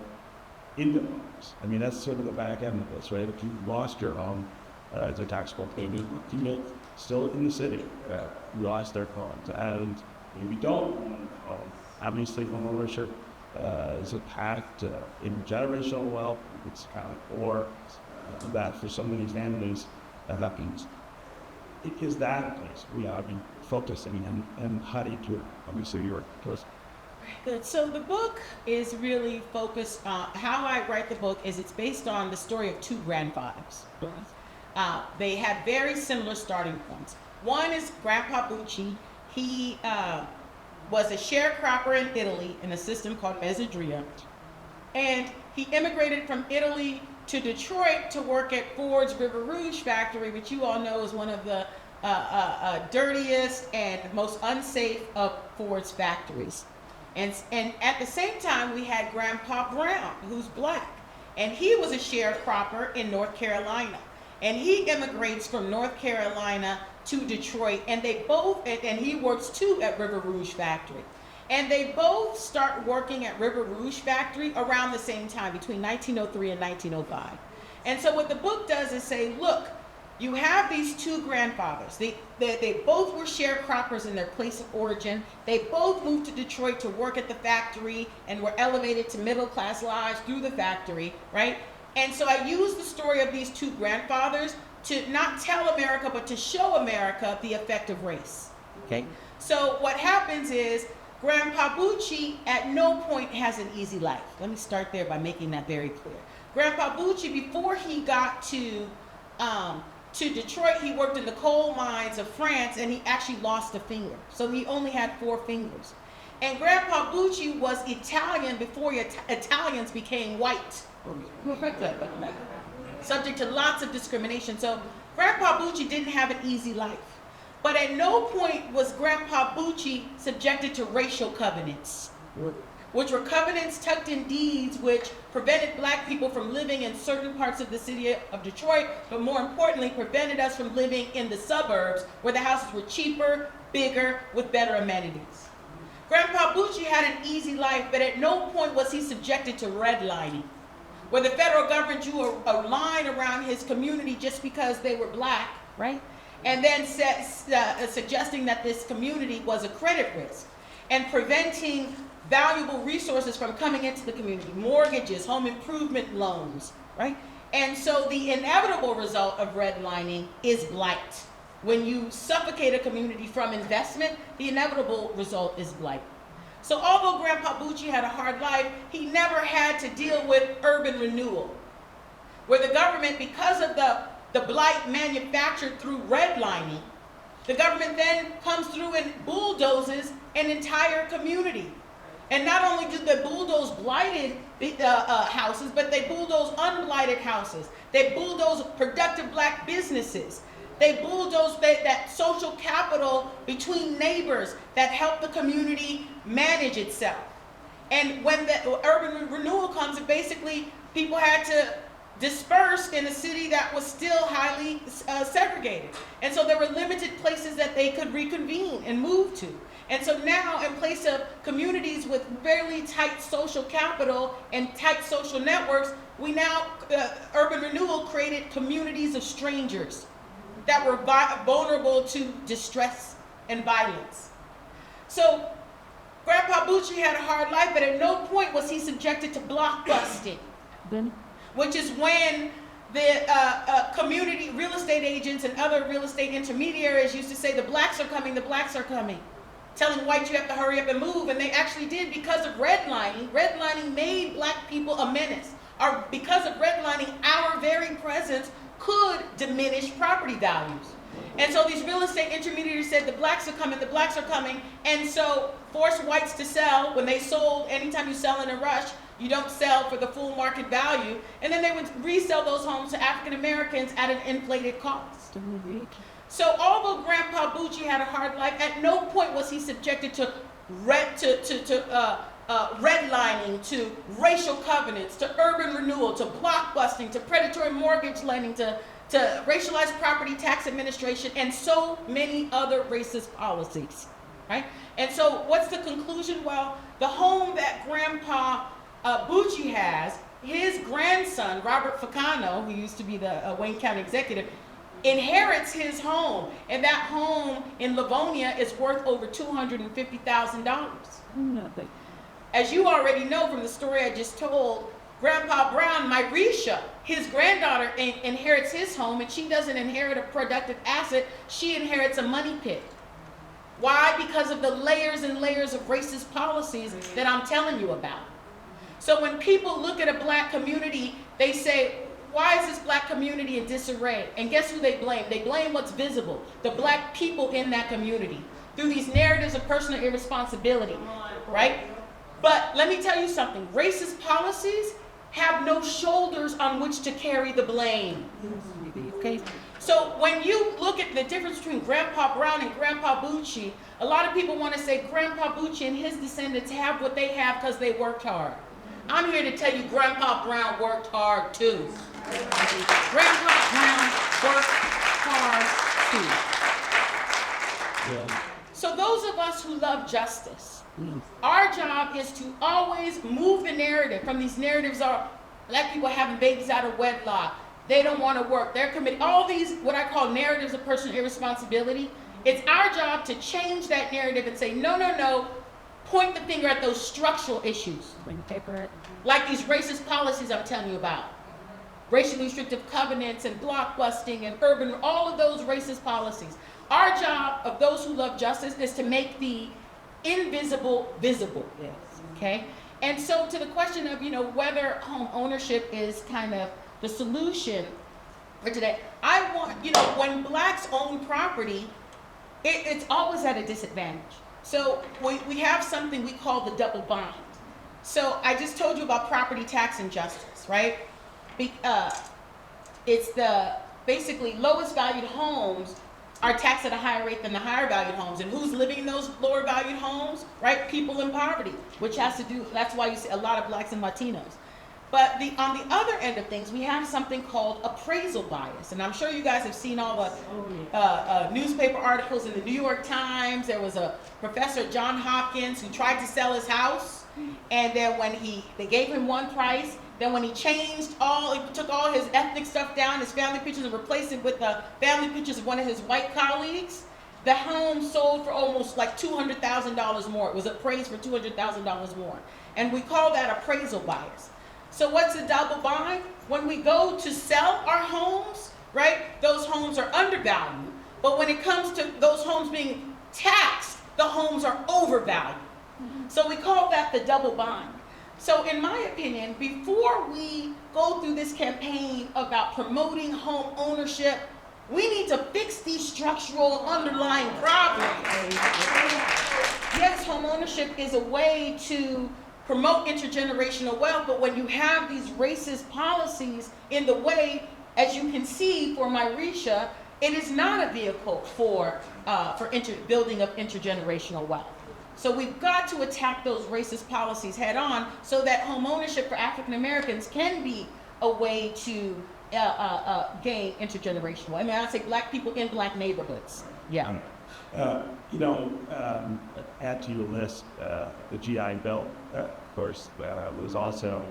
into homes? I mean, that's sort of the back end of this, right? If you lost your home as a taxable payment, you still in the city, you lost their homes, and if you don't own a home, obviously homeownership is a pact in generational wealth. It's kind of core that for some of these families that means. Is that a place we ought to be focusing and how do you obviously your close. Good. So the book is really focused on how I write the book is it's based on the story of two grandfathers. They had very similar starting points. One is Grandpa Bucci. He was a sharecropper in Italy in a system called Mezzadria. And he immigrated from Italy to Detroit to work at Ford's River Rouge factory, which you all know is one of the dirtiest and most unsafe of Ford's factories. And at the same time, we had Grandpa Brown, who's black, and he was a sharecropper in North Carolina. And he immigrates from North Carolina to Detroit, and they both, and he works too at River Rouge factory. And they both start working at River Rouge factory around the same time, between 1903 and 1905. And so what the book does is say, look, you have these two grandfathers. They both were sharecroppers in their place of origin. They both moved to Detroit to work at the factory and were elevated to middle class lives through the factory, right? And so I use the story of these two grandfathers to not tell America, but to show America the effect of race. Okay? So what happens is Grandpa Bucci at no point has an easy life. Let me start there by making that very clear. Grandpa Bucci, before he got to Detroit, he worked in the coal mines of France, and he actually lost a finger. So he only had 4 fingers. And Grandpa Bucci was Italian before Italians became white. Subject to lots of discrimination. So Grandpa Bucci didn't have an easy life. But at no point was Grandpa Bucci subjected to racial covenants, which were covenants tucked in deeds which prevented black people from living in certain parts of the city of Detroit, but more importantly, prevented us from living in the suburbs where the houses were cheaper, bigger, with better amenities. Grandpa Bucci had an easy life, but at no point was he subjected to redlining, where the federal government drew a line around his community just because they were black, right? And then suggesting that this community was a credit risk and preventing valuable resources from coming into the community, mortgages, home improvement loans, right? And so the inevitable result of redlining is blight. When you suffocate a community from investment, the inevitable result is blight. So although Grandpa Bucci had a hard life, he never had to deal with urban renewal, where the government, because of the the blight manufactured through redlining, the government then comes through and bulldozes an entire community. And not only did they bulldoze blighted houses, but they bulldoze unblighted houses. They bulldoze productive black businesses. They bulldoze that social capital between neighbors that help the community manage itself. And when the urban renewal comes, it basically people had to disperse in a city that was still highly segregated. And so there were limited places that they could reconvene and move to. And so now, in place of communities with very tight social capital and tight social networks, we now, urban renewal created communities of strangers that were vulnerable to distress and violence. So Grandpa Bucci had a hard life, but at no point was he subjected to blockbusting, which is when the community real estate agents and other real estate intermediaries used to say, the blacks are coming, the blacks are coming, telling whites you have to hurry up and move, and they actually did because of redlining. Redlining made black people a menace. Or because of redlining, our very presence could diminish property values. And so these real estate intermediaries said the blacks are coming, the blacks are coming, and so forced whites to sell. When they sold, anytime you sell in a rush, you don't sell for the full market value, and then they would resell those homes to African Americans at an inflated cost. So although Grandpa Bucci had a hard life, at no point was he subjected to redlining, to racial covenants, to urban renewal, to blockbusting, to predatory mortgage lending, to racialized property tax administration, and so many other racist policies, right? And so what's the conclusion? Well, the home that Grandpa Bucci has, his grandson, Robert Ficano, who used to be the Wayne County executive, inherits his home. And that home in Livonia is worth over $250,000. As you already know from the story I just told, Grandpa Brown, Myrisha, his granddaughter, inherits his home, and she doesn't inherit a productive asset, she inherits a money pit. Why? Because of the layers and layers of racist policies that I'm telling you about. So when people look at a black community, they say, why is this black community in disarray? And guess who they blame? They blame what's visible, the black people in that community, through these narratives of personal irresponsibility, right? But let me tell you something, racist policies have no shoulders on which to carry the blame, okay? So when you look at the difference between Grandpa Brown and Grandpa Bucci, a lot of people want to say Grandpa Bucci and his descendants have what they have because they worked hard. I'm here to tell you Grandpa Brown worked hard too. Grandpa Brown worked hard too. Yeah. So those of us who love justice, our job is to always move the narrative from these narratives are black people having babies out of wedlock, they don't want to work, they're committing, all these what I call narratives of personal irresponsibility. It's our job to change that narrative and say, no, no, no, point the finger at those structural issues. Like these racist policies I'm telling you about. Racially restrictive covenants and blockbusting and urban, all of those racist policies. Our job of those who love justice is to make the invisible visible. Yes. Okay? And so to the question of, whether home ownership is kind of the solution for today, I want, when blacks own property, it's always at a disadvantage. So we have something we call the double bind. So I just told you about property tax injustice, right? It's the basically lowest valued homes are taxed at a higher rate than the higher valued homes. And who's living in those lower valued homes, right? People in poverty, which has to do, that's why you see a lot of blacks and Latinos. But on the other end of things, we have something called appraisal bias. And I'm sure you guys have seen all the newspaper articles in the New York Times. There was a professor, John Hopkins, who tried to sell his house. And then when they gave him one price, then when he he took all his ethnic stuff down, his family pictures, and replaced it with the family pictures of one of his white colleagues, the home sold for almost like $200,000 more. It was appraised for $200,000 more. And we call that appraisal bias. So what's a double bind? When we go to sell our homes, right, those homes are undervalued. But when it comes to those homes being taxed, the homes are overvalued. So we call that the double bind. So in my opinion, before we go through this campaign about promoting home ownership, we need to fix these structural underlying problems. Yes, home ownership is a way to promote intergenerational wealth, but when you have these racist policies in the way, as you can see for Myrisha, it is not a vehicle for building of intergenerational wealth. So we've got to attack those racist policies head on so that home ownership for African Americans can be a way to gain intergenerational. I mean, I'd say black people in black neighborhoods. Yeah. Add to your list the GI Bill, of course, was also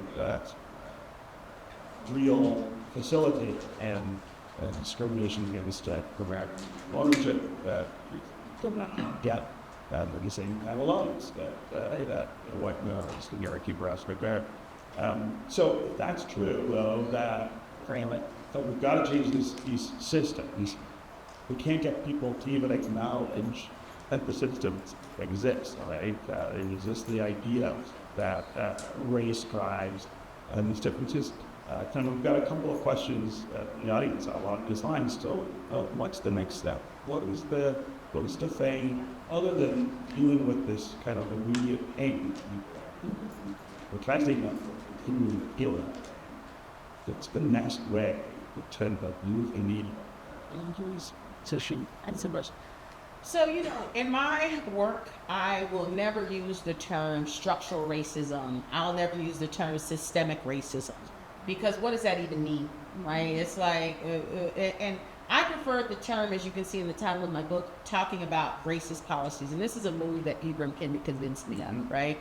real facilitator and discrimination against American ownership. Get the same kind of loans that what American brass right there. So if that's true, though, that so we've got to change these systems. We can't get people to even acknowledge that the systems exist, right? It is just the idea that race drives these differences. We've got a couple of questions in the audience along this line still. What's the next step? What is the thing other than dealing with this kind of immediate aim? We're trying to heal it. It's the next way to turn the youth in need. So, in my work, I will never use the term structural racism. I'll never use the term systemic racism. Because what does that even mean, right? It's like, and I prefer the term, as you can see in the title of my book, talking about racist policies. And this is a move that Ibram can convince me of, right?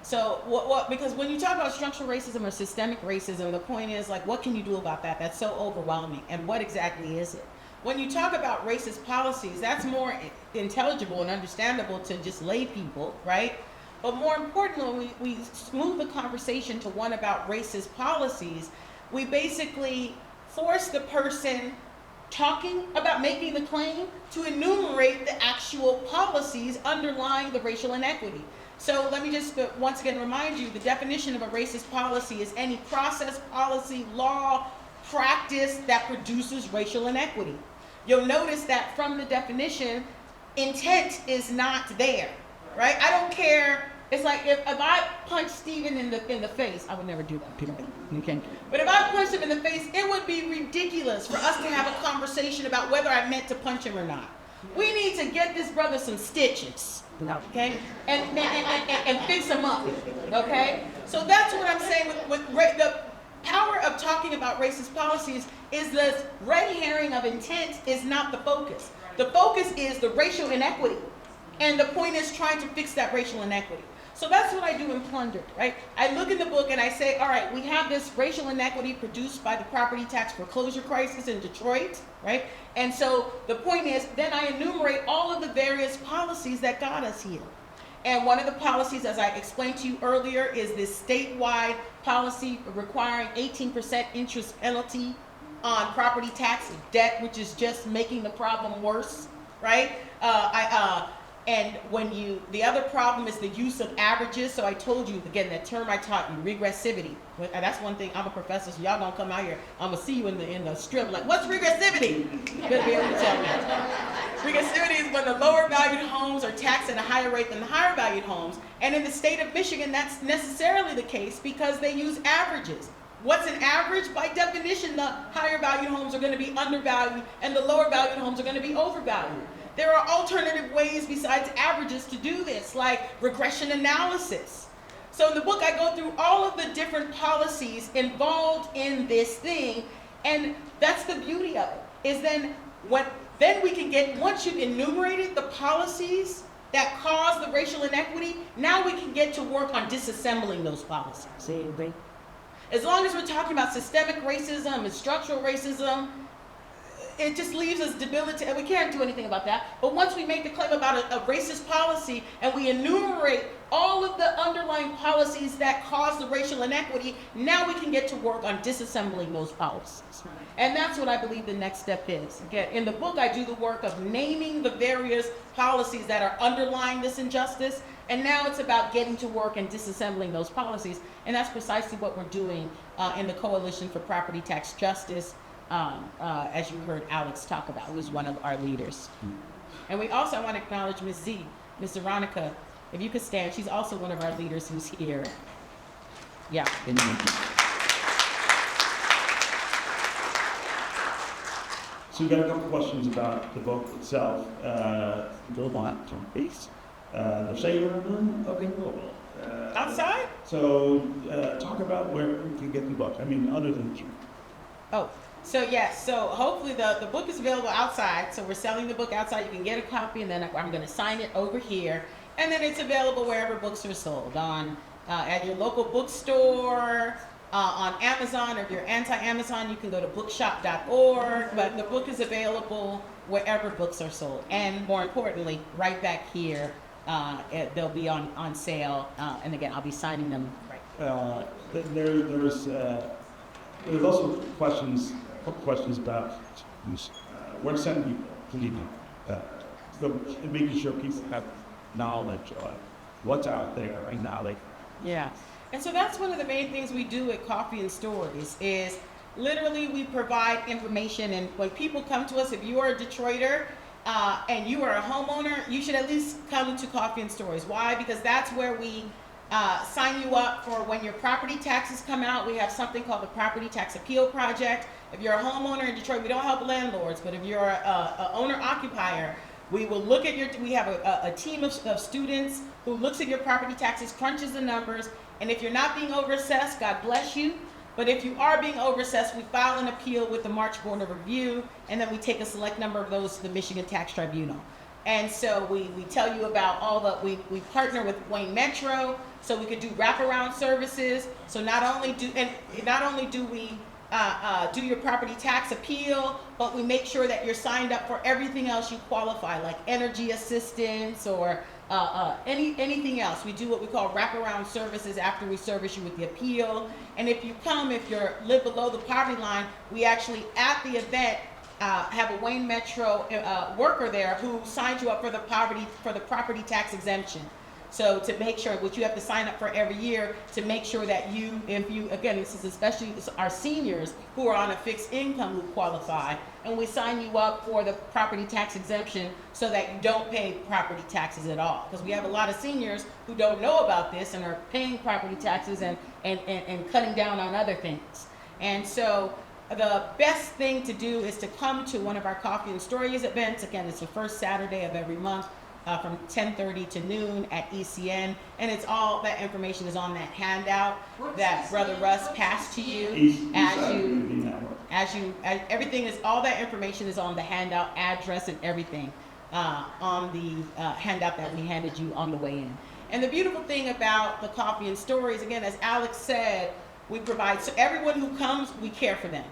So, because when you talk about structural racism or systemic racism, the point is, like, what can you do about that? That's so overwhelming. And what exactly is it? When you talk about racist policies, that's more intelligible and understandable to just lay people, right? But more importantly, when we move the conversation to one about racist policies, we basically force the person talking about making the claim to enumerate the actual policies underlying the racial inequity. So let me just once again remind you, the definition of a racist policy is any process, policy, law, practice that produces racial inequity. You'll notice that from the definition, intent is not there, right? I don't care. It's like if I punch Stephen in the face, I would never do that, people. Okay. But if I punched him in the face, it would be ridiculous for us to have a conversation about whether I meant to punch him or not. We need to get this brother some stitches, okay, and fix him up, okay. So that's what I'm saying with the power of talking about racist policies is the red herring of intent is not the focus. The focus is the racial inequity, and the point is trying to fix that racial inequity. So that's what I do in Plundered, right? I look in the book and I say, all right, we have this racial inequity produced by the property tax foreclosure crisis in Detroit, right? And so the point is, then I enumerate all of the various policies that got us here. And one of the policies, as I explained to you earlier, is this statewide policy requiring 18% interest penalty on property tax debt, which is just making the problem worse, right? And the other problem is the use of averages. So I told you, again, that term I taught you, regressivity. And that's one thing, I'm a professor, so y'all gonna come out here, I'm gonna see you in the strip, like, what's regressivity? You better be able to tell me. Regressivity is when the lower valued homes are taxed at a higher rate than the higher valued homes. And in the state of Michigan, that's necessarily the case because they use averages. What's an average? By definition, the higher valued homes are gonna be undervalued and the lower valued homes are gonna be overvalued. There are alternative ways besides averages to do this, like regression analysis. So in the book, I go through all of the different policies involved in this thing, and that's the beauty of it, is then we can get, once you've enumerated the policies that cause the racial inequity, now we can get to work on disassembling those policies. See, as long as we're talking about systemic racism and structural racism, it just leaves us debilitated, and we can't do anything about that. But once we make the claim about a racist policy and we enumerate all of the underlying policies that cause the racial inequity, now we can get to work on disassembling those policies. And that's what I believe the next step is. Again, in the book, I do the work of naming the various policies that are underlying this injustice, and now it's about getting to work and disassembling those policies. And that's precisely what we're doing in the Coalition for Property Tax Justice, as you heard Alex talk about, who is one of our leaders. And we also want to acknowledge Ms. Z, Ms. Veronica. If you could stand, she's also one of our leaders who's here. Yeah. So we got a couple questions about the book itself. Go on, please. The Sailor Moon. Okay, cool. Outside? So talk about where you can get the book. I mean, other than you. Oh, so yes. So hopefully the book is available outside. So we're selling the book outside. You can get a copy, and then I'm going to sign it over here. And then it's available wherever books are sold, on at your local bookstore, on Amazon. If you're anti-Amazon, you can go to bookshop.org. But the book is available wherever books are sold. And more importantly, right back here, they'll be on sale. And again, I'll be signing them right. There's also questions about where to send people, so making sure people have knowledge of what's out there right now. Yeah. And so that's one of the main things we do at Coffee and Stories is literally we provide information. And when people come to us, if you are a Detroiter and you are a homeowner, you should at least come to Coffee and Stories. Why? Because that's where we sign you up for when your property taxes come out. We have something called the Property Tax Appeal Project. If you're a homeowner in Detroit, we don't help landlords, but if you're a owner-occupier, we will look at we have a team of students who looks at your property taxes, crunches the numbers, and if you're not being overassessed, God bless you. But if you are being overassessed, we file an appeal with the March Board of Review, and then we take a select number of those to the Michigan Tax Tribunal. And so we tell you about all we partner with Wayne Metro, so we could do wraparound services. So not only do we do your property tax appeal, but we make sure that you're signed up for everything else you qualify, like energy assistance or anything else. We do what we call wraparound services after we service you with the appeal. And if you live below the poverty line, we actually at the event have a Wayne Metro worker there who signs you up for the property tax exemption. So to make sure, which you have to sign up for every year, to make sure that again, this is especially our seniors who are on a fixed income who qualify, and we sign you up for the property tax exemption so that you don't pay property taxes at all. Because we have a lot of seniors who don't know about this and are paying property taxes and cutting down on other things. And so the best thing to do is to come to one of our Coffee and Stories events. Again, it's the first Saturday of every month. From 10:30 to noon at ECN, and all that information is on that handout that Brother Russ passed to you. All that information is on the handout, address and everything on the handout that we handed you on the way in. And the beautiful thing about the Coffee and Stories, again, as Alex said, we provide, so everyone who comes, we care for them.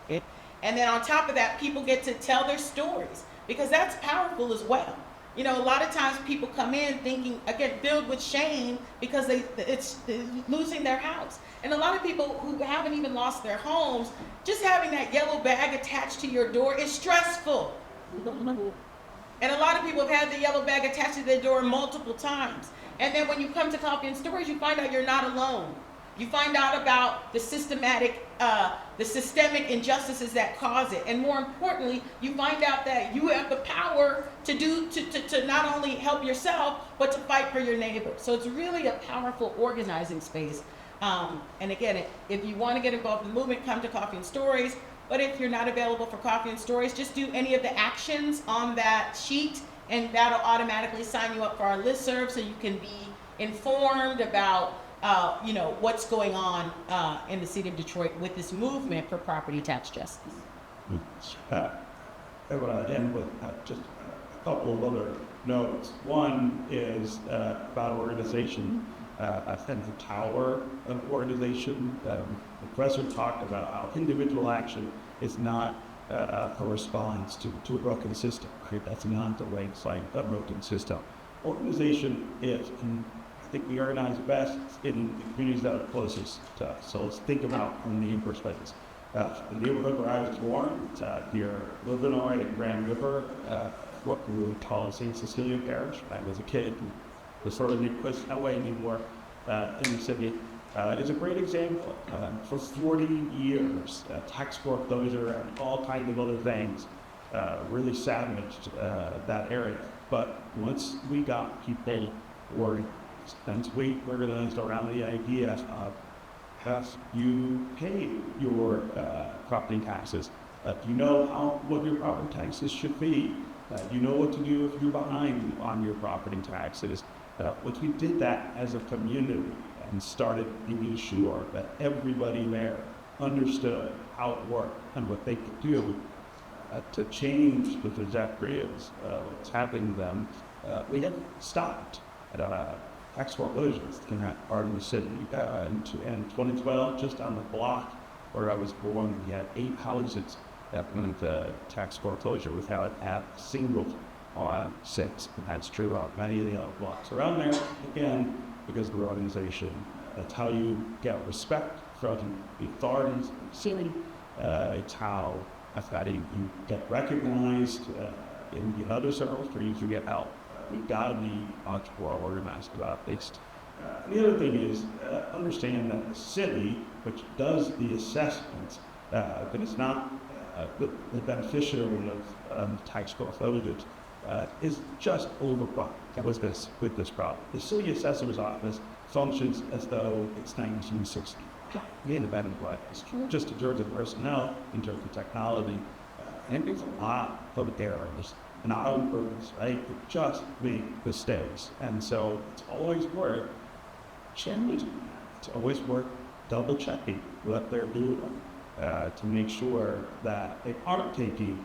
Okay? And then on top of that, people get to tell their stories, because that's powerful as well. You know, a lot of times people come in thinking, again, filled with shame because it's losing their house. And a lot of people who haven't even lost their homes, just having that yellow bag attached to your door is stressful. And a lot of people have had the yellow bag attached to their door multiple times. And then when you come to Coffee and Stories, you find out you're not alone. You find out about the systemic injustices that cause it. And more importantly, you find out that you have the power to not only help yourself, but to fight for your neighbor. So it's really a powerful organizing space. And again, if you want to get involved in the movement, come to Coffee and Stories. But if you're not available for Coffee and Stories, just do any of the actions on that sheet, and that'll automatically sign you up for our listserv so you can be informed about what's going on in the city of Detroit with this movement for property tax justice. I want to end with just a couple of other notes. One is about organization. I think the Tower of organization. The professor talked about how individual action is not corresponds to a broken system, right? That's not the way it's like a broken system. Organization is, and I think we organize best in the communities that are closest to us. So let's think about from the perspectives. The neighborhood where I was born, near Illinois and Grand River, what we would call St. Cecilia Parish. When I was a kid, was sort of pushed that way anymore in the city. Is a great example. For 40 years, tax foreclosure and all kinds of other things really savaged that area. But once we got people organized, once we organized around the idea of have you pay your property taxes, you know what your property taxes should be, you know what to do if you're behind on your property taxes. Once we did that as a community and started making sure that everybody there understood how it worked and what they could do to change the trajectory of what's happening to them, we had stopped tax foreclosures in that part of the city. In 2012, just on the block where I was born, we had 8 houses that went into tax foreclosure without a single on 6. And that's true on many of the other blocks around there. Again, because of the organization. That's how you get respect from the authorities in the city. It's how you get recognized in the other circles for you to get help. You've got to be much more organized about this. The other thing is understand that the city, which does the assessments, but it's not the beneficiary of tax foreclosures, is just overwhelmed with this problem. The city assessor's office functions as though it's 1960. The independent way. It's just in terms of personnel, in terms of technology, and there's a lot of errors. And on purpose, right? To just make mistakes. And so it's always worth challenging. It's always worth double checking what they're doing to make sure that they aren't taking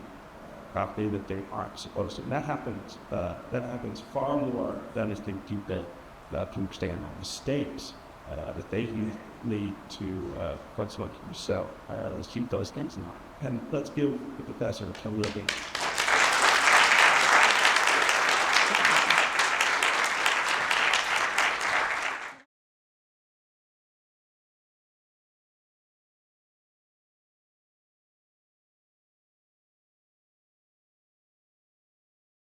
property that they aren't supposed to. And that happens far more than I think people to understand the mistakes that they lead to what's looking. So let's keep those things in mind. And let's give the professor a little bit.